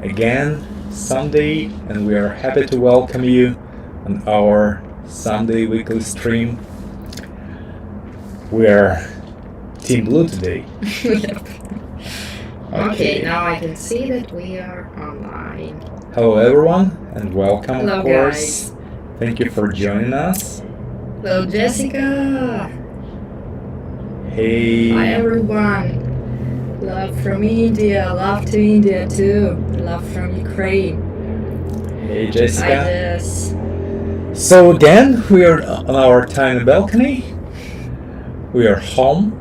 again Sunday, and we are happy to welcome you on our Sunday weekly stream. We are Team Blue today. Yep. Okay, now I can see that we are online. Hello everyone, and welcome. Hello, of course. Thank you for joining us. Hello, Jessica. Hey. Hi, everyone. Love from India. Love to India too. Love from Ukraine. Hey, Jessica. Hi, Jess. So again, we are on our tiny balcony. We are home.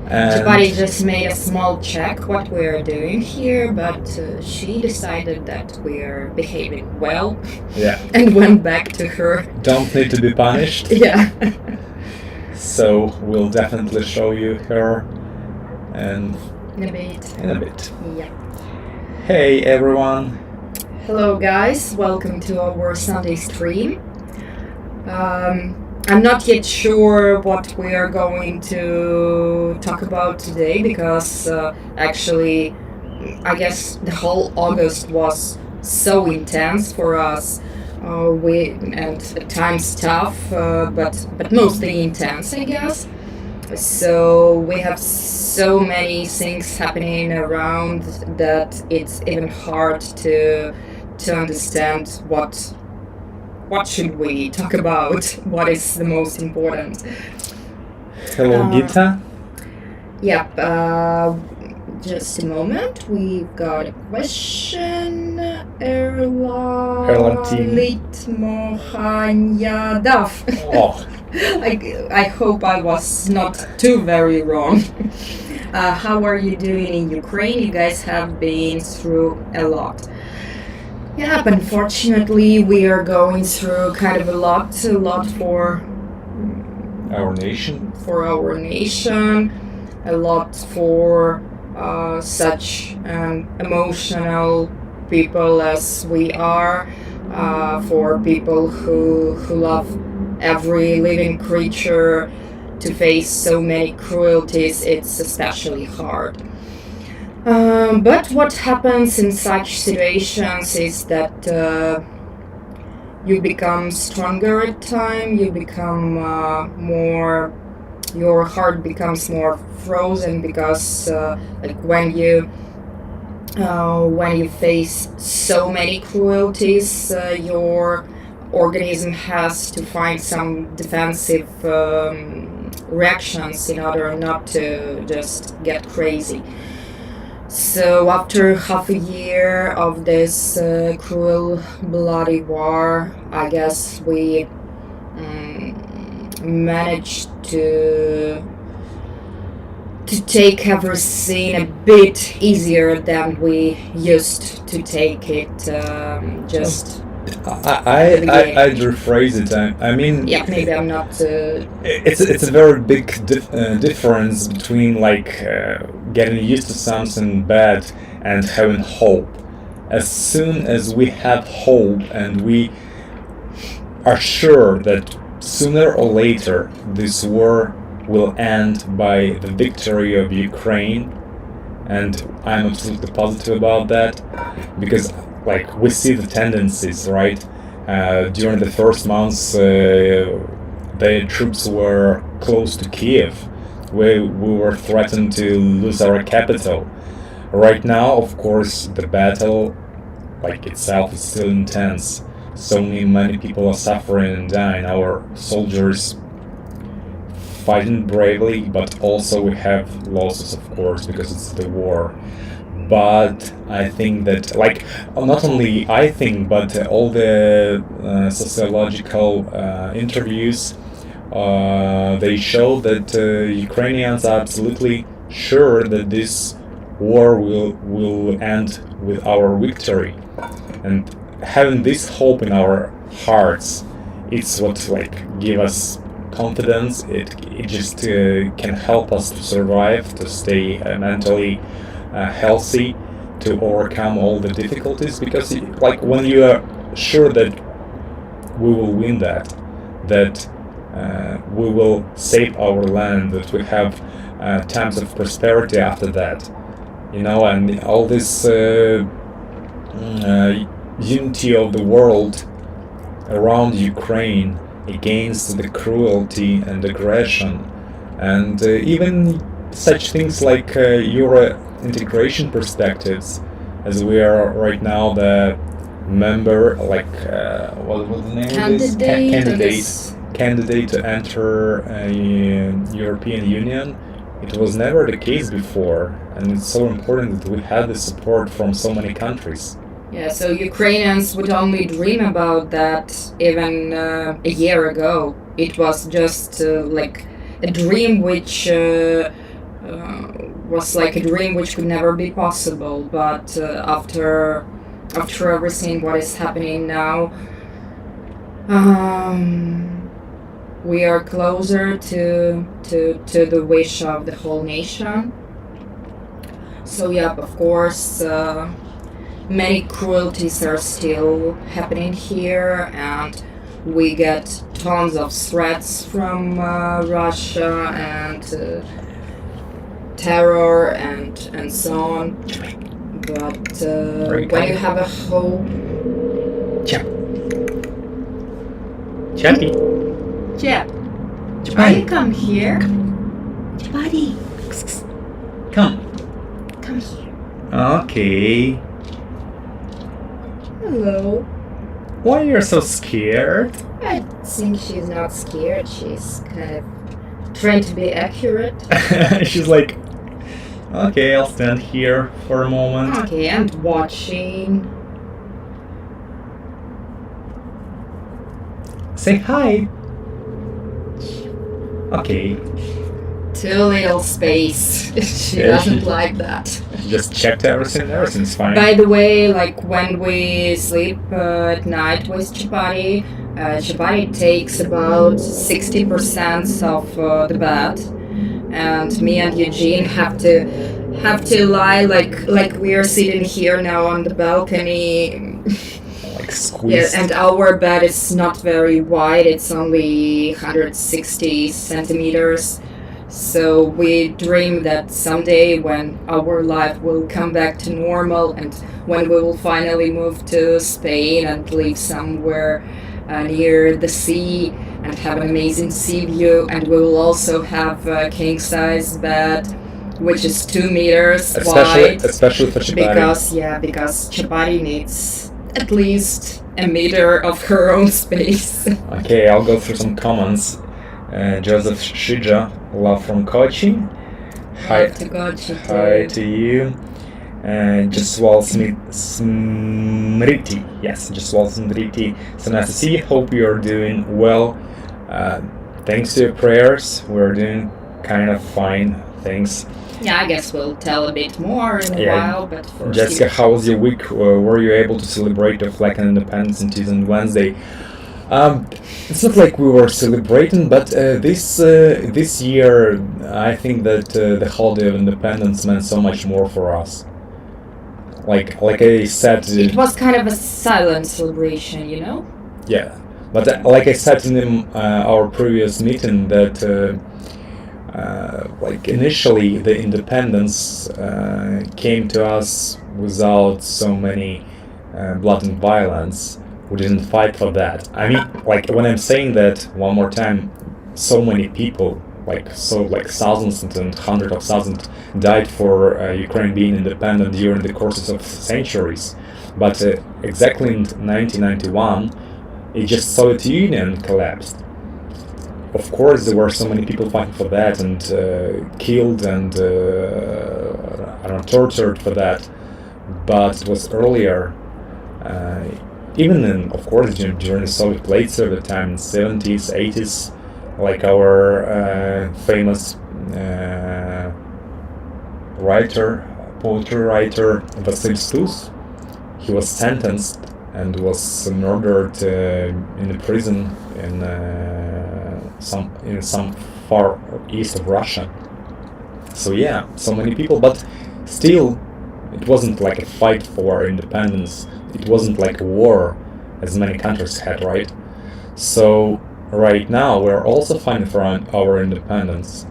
And Chapati just made a small check what we are doing here, but she decided that we are behaving well. Yeah. And went back to her. Don't need to be punished. Yeah. So we'll definitely show you her and In a bit. Yeah. Hey everyone. Hello guys, welcome to our Sunday stream. I'm not yet sure what we are going to talk about today because actually I guess the whole August was so intense for us. And at times tough, but mostly intense, I guess. So we have so many things happening around that it's even hard to understand what should we talk about, what is the most important. Hello, Gita. Yep. Just a moment. We've got a question. Litmohanyadov. Oh. I hope I was not too very wrong. How are you doing in Ukraine? You guys have been through a lot. Yep, unfortunately we are going through kind of a lot for our nation. A lot for such emotional people as we are, for people who love every living creature. To face so many cruelties, it's especially hard. But what happens in such situations is that you become stronger at time, you become your heart becomes more frozen because when you face so many cruelties, your organism has to find some defensive reactions in order not to just get crazy. So after half a year of this cruel, bloody war, I guess we managed to take everything a bit easier than we used to take it. I'd rephrase it. I mean, yeah, maybe I'm not. It's a very big difference between getting used to something bad and having hope. As soon as we have hope and we are sure that sooner or later this war will end by the victory of Ukraine, and I'm absolutely positive about that, because we see the tendencies, right? During the first months, the troops were close to Kiev. We were threatened to lose our capital. Right now, of course, the battle, itself, is still intense. So many people are suffering and dying. Our soldiers fighting bravely, but also we have losses, of course, because it's the war. But I think that, not only I think, but all the sociological interviews, they show that Ukrainians are absolutely sure that this war will end with our victory. And having this hope in our hearts, it's what give us confidence. It just can help us to survive, to stay mentally healthy, to overcome all the difficulties, because when you are sure that we will win, that we will save our land, that we have times of prosperity after that, and all this unity of the world around Ukraine against the cruelty and aggression, and even such things like Euro integration perspectives, as we are right now the member, like what was the name of this? Candidate to enter European Union. It was never the case before, and it's so important that we had the support from so many countries. Yeah, so Ukrainians would only dream about that even a year ago. It was just like a dream which was like a dream which could never be possible. But after everything what is happening now, we are closer to the wish of the whole nation. So yeah, of course, many cruelties are still happening here, and we get tons of threats from Russia and terror and so on. But when you have a hope... Chapati. Chap, are you come here? Chapati. Come here. Okay. Hello. Why you're so scared? I think she's not scared. She's kind of trying to be accurate. She's like, okay, I'll stand here for a moment. Okay, and watching. Say hi. Okay. Too little space. She doesn't like that. Just checked everything. Everything's fine. By the way, like when we sleep at night with Chapati, Chapati takes about 60% of the bed, and me and Eugene have to lie like we are sitting here now on the balcony. Like squeezed. Yeah, and our bed is not very wide. It's only 160 centimeters. So we dream that someday when our life will come back to normal and when we will finally move to Spain and live somewhere near the sea and have an amazing sea view, and we will also have a king-size bed which is 2 meters wide. Especially for Chapati. Because Chapati needs at least a meter of her own space. Okay, I'll go through some comments. Joseph Shija, love from Kochi. Hi to Kochi. Hi to you. Jaswal Smriti. Yes, Jaswal Smriti. So nice to see you. Hope you're doing well. Thanks to your prayers, we're doing kind of fine. Thanks. Yeah, I guess we'll tell a bit more in a while, but first... Jessica, how was your week? Were you able to celebrate the flag and independence on Tuesday and Wednesday? It's not like we were celebrating, but this year I think that the holiday of independence meant so much more for us. Like I said... It was kind of a silent celebration, you know? Yeah, but like I said in our previous meeting that like initially the independence came to us without so many blood and violence. We didn't fight for that. I mean, like when I'm saying that one more time, so many people, like thousands and hundreds of thousands died for Ukraine being independent during the courses of centuries. But exactly in 1991, it just Soviet Union collapsed. Of course, there were so many people fighting for that and killed and tortured for that. But it was earlier. Even in, of course, during the Soviet late Soviet time, 70s, 80s, like our famous poetry writer Vasil Stus, he was sentenced and was murdered in a prison in some far east of Russia. So yeah, so many people, but still, it wasn't like a fight for independence. It wasn't like a war, as many countries had, right? So right now we're also fighting for our independence,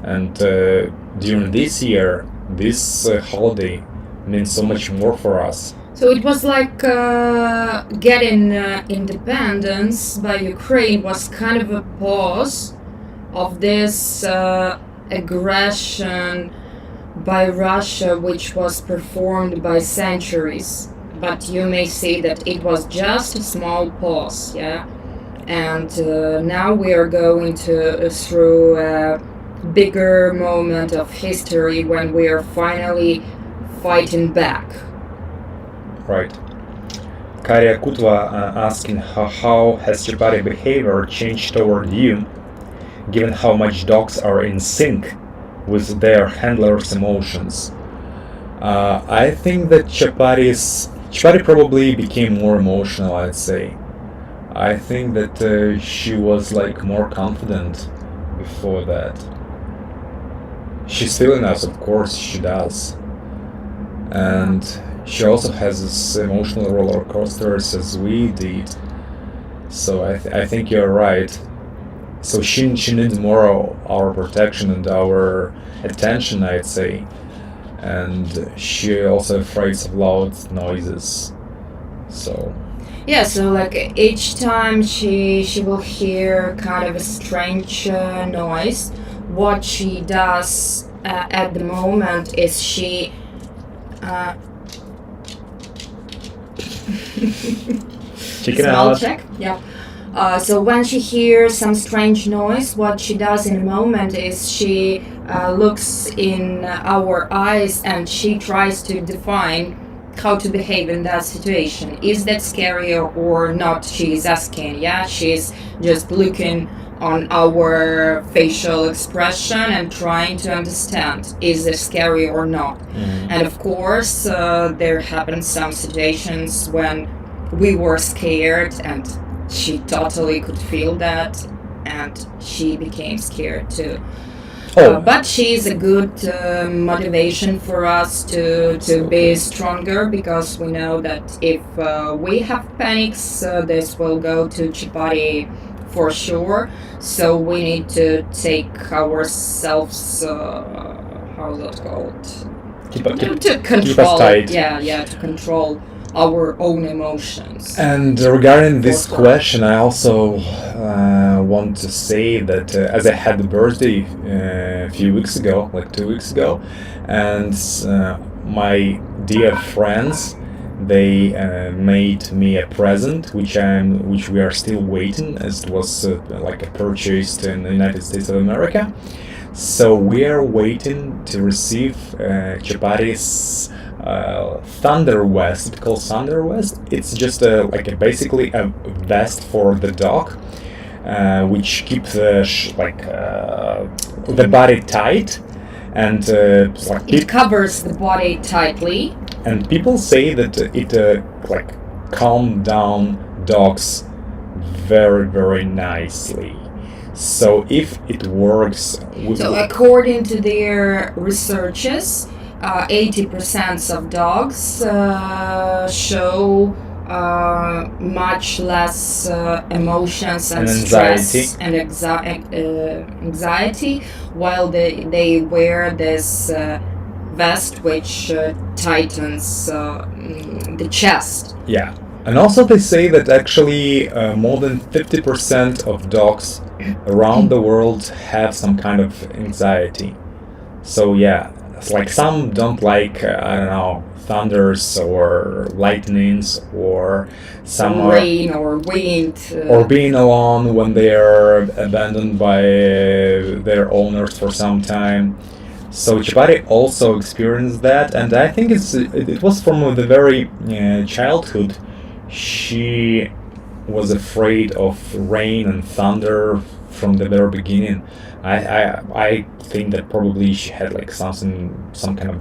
and during this year, this holiday means so much more for us So it was like getting independence by Ukraine was kind of a pause of this aggression by Russia, which was performed by centuries. But you may say that it was just a small pause, yeah. And now we are going through a bigger moment of history when we are finally fighting back. Right. Karia Kutva asking how has Chapati behavior changed toward you, given how much dogs are in sync with their handlers' emotions. I think that Chapati probably became more emotional, I'd say. I think that she was like more confident before that. She's feeling us, of course she does. And she also has this emotional roller coasters as we did. So I think you're right. So she needs more of our protection and our attention, I'd say. And she also afraid of loud noises. So yeah, so like each time she will hear kind of a strange noise, what she does at the moment is she chicken smell out. check. Yeah. So when she hears some strange noise, what she does in a moment is she looks in our eyes and she tries to define how to behave in that situation. Is that scary or not? She's asking. Yeah, she's just looking on our facial expression and trying to understand, is it scary or not? And of course, there happened some situations when we were scared and she totally could feel that and she became scared too. But she's a good motivation for us to be stronger, because we know that if we have panics, this will go to Chapati for sure. So we need to take ourselves, how's that called? Keep to control. us tight. Yeah, to control our own emotions. And regarding this question, I also want to say that as I had the birthday a few weeks ago, like 2 weeks ago, and my dear friends, they made me a present, which we are still waiting, as it was like purchased in the United States of America. So we are waiting to receive Chapati's Thunder Vest. It's called Thunder Vest. It's just basically a vest for the dog, which keeps the body tight, and it covers the body tightly. And people say that it calms down dogs very, very nicely. So if it works... So according to their researches, 80% of dogs show much less emotions and stress and anxiety, while they wear this vest which tightens the chest. Yeah. And also they say that actually more than 50% of dogs around the world have some kind of anxiety. So yeah, it's like some don't like, I don't know, thunders or lightnings or some rain or wind. Or being alone when they are abandoned by their owners for some time. So Chapati also experienced that, and I think it was from the very childhood. She was afraid of rain and thunder from the very beginning. I think that probably she had like some kind of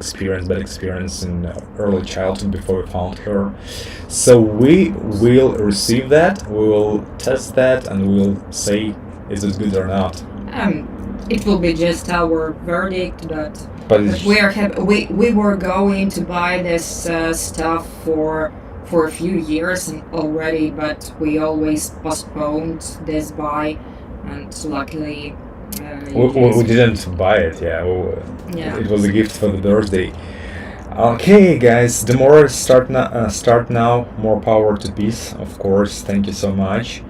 bad experience in early childhood before we found her. So we will receive that, we will test that, and we will say is it good or not. It will be just our verdict, but we were going to buy this stuff for a few years already, but we always postponed this buy, and luckily we didn't buy it. Yeah, it was a gift for the birthday. Okay, guys, the more start now, more power to peace, of course. Thank you so much.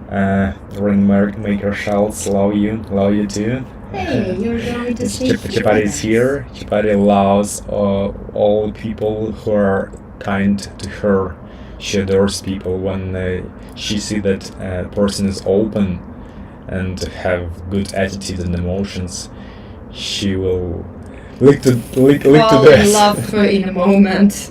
Rainmaker Schultz, love you too. Hey, you're going to stay here Chapati with is us. here. Chapati loves all people who are kind to her. She adores people when she see that a person is open and have good attitude and emotions. She will lick to Fall in death. love in a moment.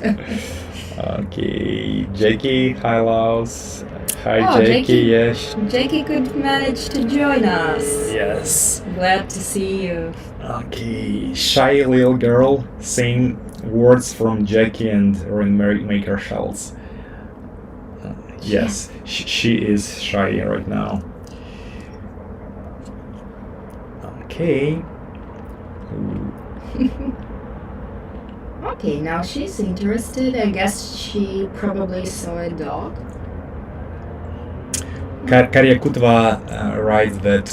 Okay, Jakey, hi Laos. Hi Oh, Jakey, Jakey. yes. Jakey could manage to join us. Yes. Glad to see you. Okay, shy little girl saying words from Jackie and Rainmaker Schultz. Yes, she is shy right now. Okay. Okay, now she's interested. I guess she probably saw a dog. Karyakutva writes that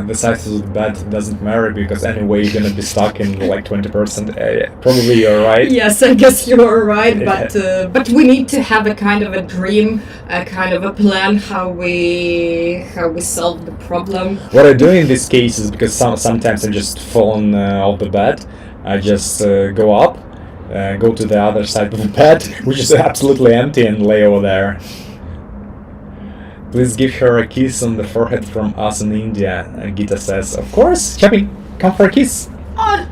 the size of the bed doesn't matter because anyway you're gonna be stuck in like 20%. Probably you're right. Yes, I guess you're right, but we need to have a kind of a dream, a kind of a plan how we solve the problem. What I do in these cases, because sometimes I'm just falling off the bed, I just go up, go to the other side of the bed, which is absolutely empty, and lay over there. Please give her a kiss on the forehead from us in India, Gita says. Of course, Chappy, come for a kiss. Oh,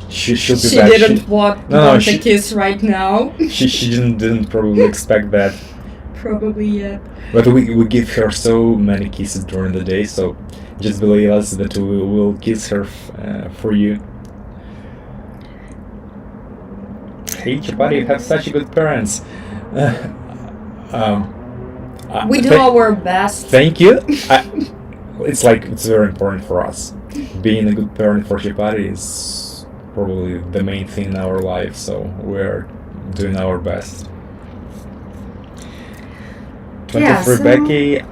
She'll be she back. didn't want a kiss right now. She didn't probably expect that. Probably, yeah. But we give her so many kisses during the day, so just believe us that we will kiss her for you. Hey Chapati, you have such good parents. We do our best. Thank you. It's very important for us. Being a good parent for Chapati is probably the main thing in our life, so we're doing our best. 23 Becky,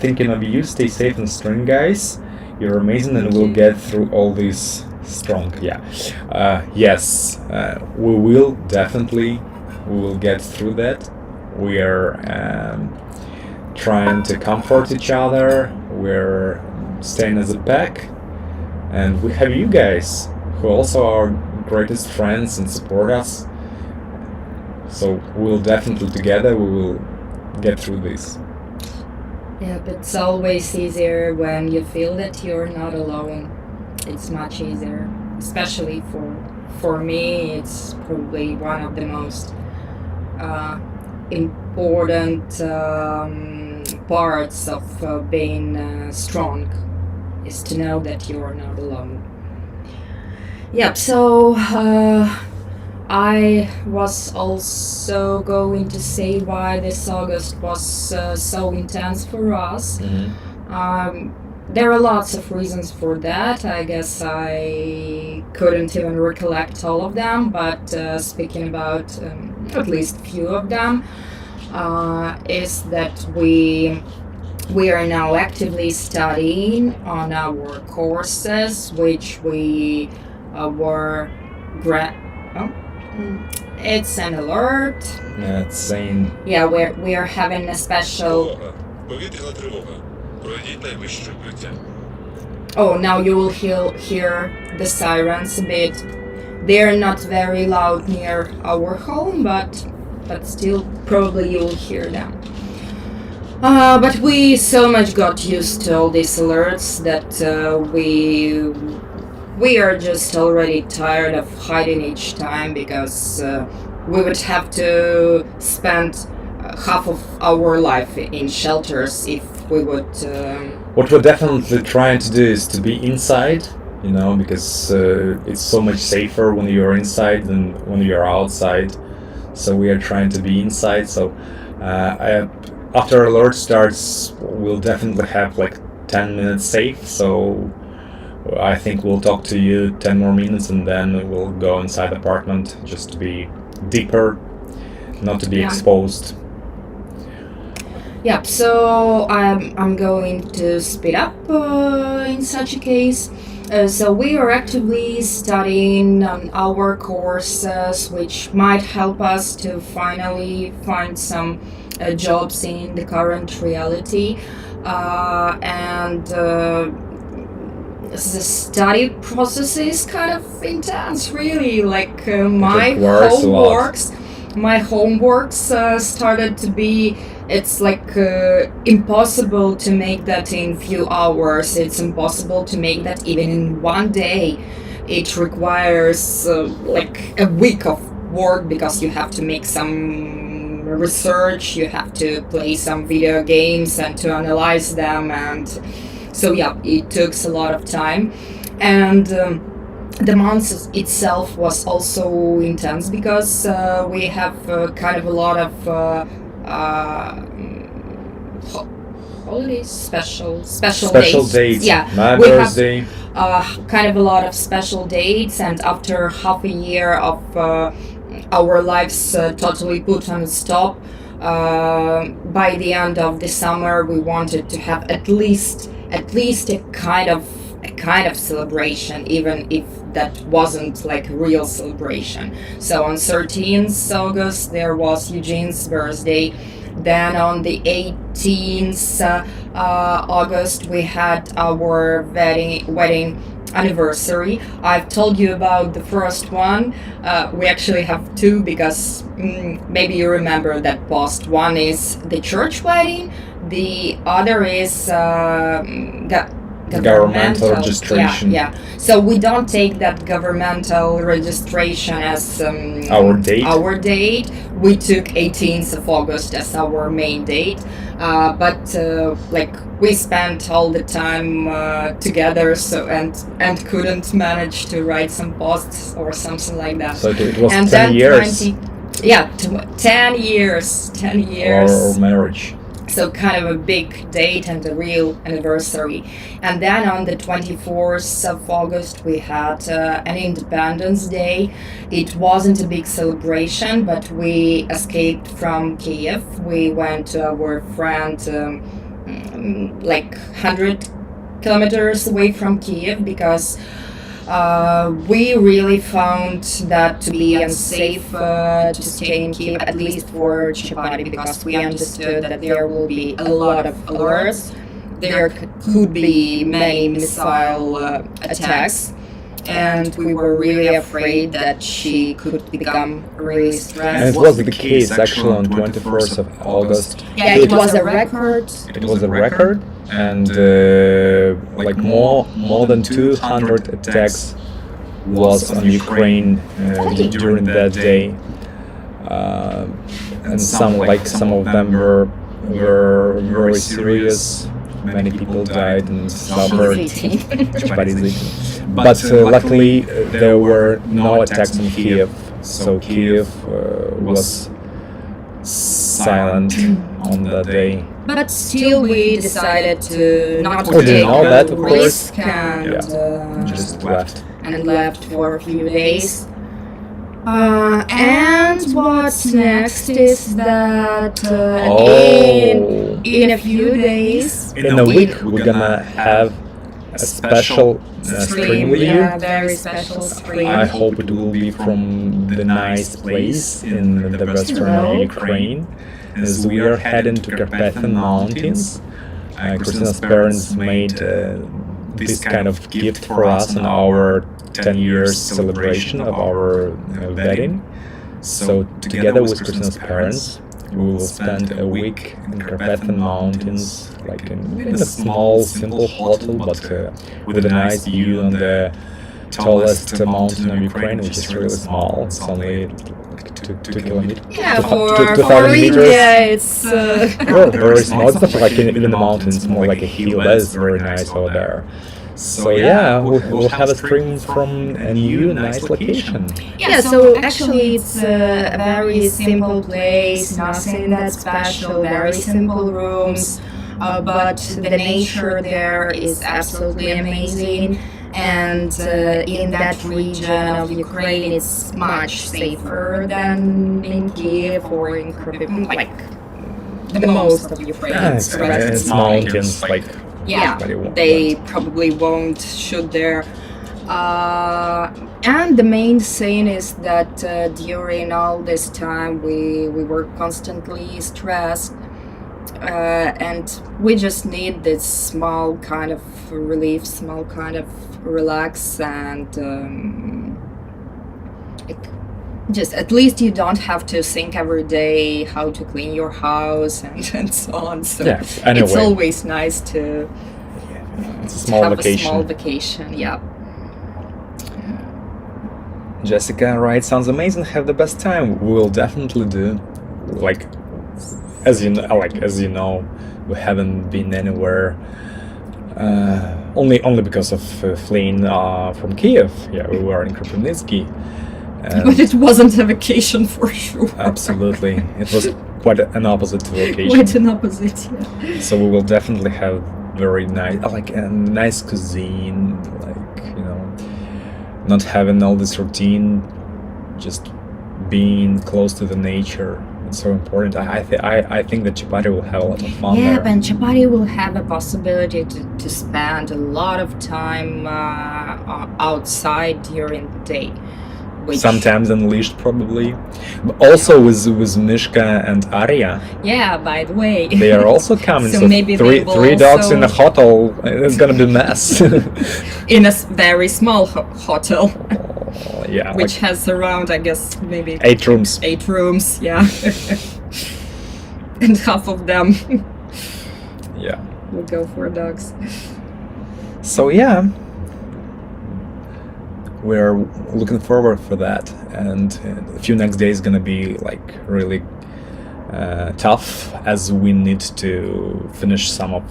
thinking of you. Stay safe and strong, guys. You're amazing, and we'll get through all this strong. Yeah. Yes, we will definitely. We will get through that. We are trying to comfort each other. We're staying as a pack, and we have you guys who also are greatest friends and support us. So we'll definitely together. We will get through this. Yeah, but it's always easier when you feel that you're not alone. It's much easier, especially for me. It's probably one of the most important parts of being strong, is to know that you are not alone. Yep. So I was also going to say why this August was so intense for us. Mm-hmm. There are lots of reasons for that. I guess I couldn't even recollect all of them, but speaking about at least a few of them, is that we are now actively studying on our courses, which we were it's an alert. Yeah, it's saying. Yeah, we are having a special. Oh, now you will hear the sirens a bit. They're not very loud near our home, but still, probably you will hear them. But we so much got used to all these alerts that we are just already tired of hiding each time, because we would have to spend half of our life in shelters if we would. What we're definitely trying to do is to be inside, because it's so much safer when you're inside than when you're outside. So we are trying to be inside. So after alert starts, we'll definitely have 10 minutes safe. So I think we'll talk to you 10 more minutes, and then we'll go inside the apartment just to be deeper, not to be exposed. Yeah, so I'm going to speed up in such a case. So we are actively studying our courses, which might help us to finally find some jobs in the current reality. And the study process is kind of intense, really. Like my homeworks started to be. It's like impossible to make that in few hours. It's impossible to make that even in one day. It requires like a week of work because you have to make some research, you have to play some video games and to analyze them, and so yeah, it took a lot of time. And the month itself was also intense because we have kind of a lot of holidays, special dates. Yeah, Mother's Day. Kind of a lot of special dates, and after half a year of our lives totally put on stop, by the end of the summer we wanted to have at least a kind of celebration, even if that wasn't like a real celebration. So on 13th August there was Eugene's birthday. Then on the 18th August we had our wedding anniversary. I've told you about the first one. We actually have two because maybe you remember that post. One is the church wedding, the other is governmental registration. Yeah. So we don't take that governmental registration as our date. We took 18th of August as our main date, but like we spent all the time together, so and couldn't manage to write some posts or something like that. So it was and 10 years. 10 years. 10 years. Our marriage. So kind of a big date and a real anniversary. And then on the 24th of August we had an Independence Day. It wasn't a big celebration, but we escaped from Kiev. We went to our friend like 100 kilometers away from Kiev because we really found that to be unsafe to stay in Kiev, at least for Chapati, because we understood that there will be a lot of alerts. There could be many missile attacks, and we were really afraid that she could become really stressed. And it was the case actually on 21st of August. Yeah, it was a record. It was a record, and like more than 200 attacks was on Ukraine during that day, and some of them were very serious. Many people died and suffered. But luckily there were no attacks in Kiev, so Kiev was silent on that day. But still we decided to not We didn't take know that, of the course. risk and Just left. left for a few days. And what's next is that in a few days, In a week we're gonna have a special stream with you. yeah, very special stream. I hope it will be from the nice place in the western Ukraine, as we are heading to Carpathian Mountains. Christina's parents made this kind of gift for us on our 10 years celebration of our wedding. So together with Christina's parents, we will spend a week in Carpathian Mountains, like in a small, simple hotel, but with a nice view on the tallest mountain of Ukraine, which is really small. It's only like 2 kilometers. Yeah, 2,000 meters. Yeah, it's Very small. It's not like in the mountains, more like a hill. That is very nice over there. So yeah, we'll have a stream from a new nice location. Yeah, so actually it's a very simple place, nothing that special, very simple rooms, but the nature there is absolutely amazing. And in that region of Ukraine, it's much safer than in Kiev or in Kryvyi, like the most of Ukraine. Yeah, it's mountains, like Yeah, Chapati they went. probably won't shoot there. And the main thing is that during all this time we were constantly stressed, and we just need this small kind of relief, small kind of relax, and just at least you don't have to think every day how to clean your house and so on. So Yeah, anyway. it's always nice to It's a small have vacation. a small vacation. Yeah. Jessica, right? Sounds amazing. Have the best time. We will definitely do. Like, as you know, we haven't been anywhere. Only because of fleeing from Kiev. Yeah, we were in Kropyvnytsky. But it wasn't a vacation for sure. Absolutely, it was quite an opposite to vacation. Quite an opposite. Yeah. So we will definitely have very nice, like a nice cuisine, like, you know, not having all this routine, just being close to the nature. It's so important. I think that Chapati will have a lot of fun Yeah, there. and Chapati will have a possibility to spend a lot of time outside during the day. Sometimes unleashed, probably. But also with Mishka and Arya. Yeah, by the way. They are also coming. So maybe three they will three dogs also- in a hotel. It's gonna be a mess. In a very small hotel, Yeah, which like has around, I guess, maybe 8 rooms. 8 rooms. Yeah. And half of them Yeah. will go for dogs. So yeah, we're looking forward for that, and a few next days gonna be like really tough, as we need to finish some of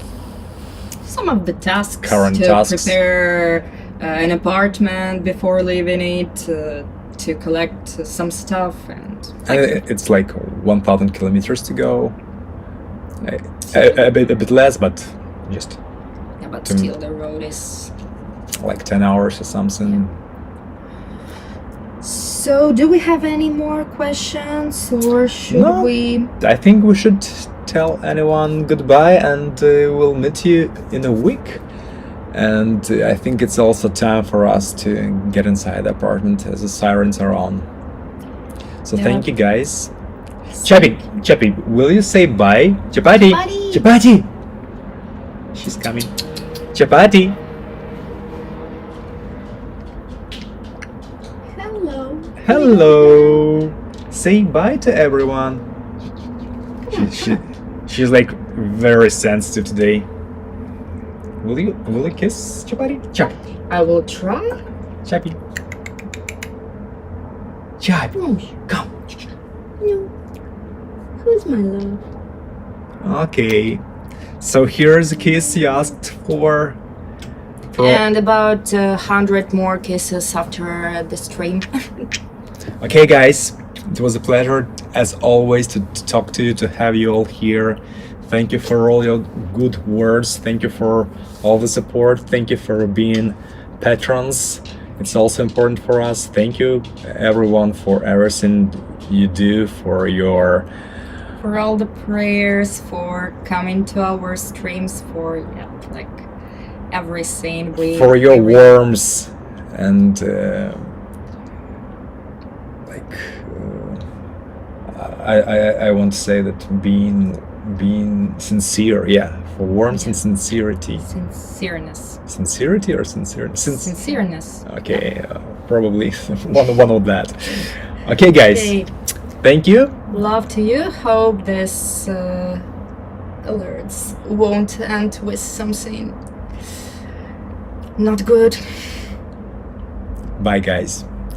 Some of the tasks Current to tasks. prepare an apartment before leaving it, to collect some stuff, and it's like 1,000 kilometers to go. A bit less, but just yeah, but to- still the road is. like 10 hours or something. So, do we have any more questions, or should No. we? I think we should tell anyone goodbye, and we'll meet you in a week. And I think it's also time for us to get inside the apartment as the sirens are on. So Yeah. thank you guys. Chappy, will you say bye? Chapati! Chapati! Chapati! She's coming. Chapati! Hello. Hello! Say bye to everyone. She's like very sensitive today. Will you kiss Chapati? I will try. Chappy. Chappy, No, come. no. Who's my love? Okay. So here's a kiss you asked for. And about 100 more kisses after the stream. Okay, guys. It was a pleasure, as always, to talk to you, to have you all here. Thank you for all your good words. Thank you for all the support. Thank you for being patrons. It's also important for us. Thank you, everyone, for everything you do, for your For all the prayers, for coming to our streams, for like everything we. for your we- warmth and I want to say that being sincere, yeah, for warmth and sincerity. Sincereness. Sincerity or sincerity? Sincereness. Okay, probably one of that. Okay, guys, Okay. thank you. Love to you. Hope this alerts won't end with something not good. Bye, guys.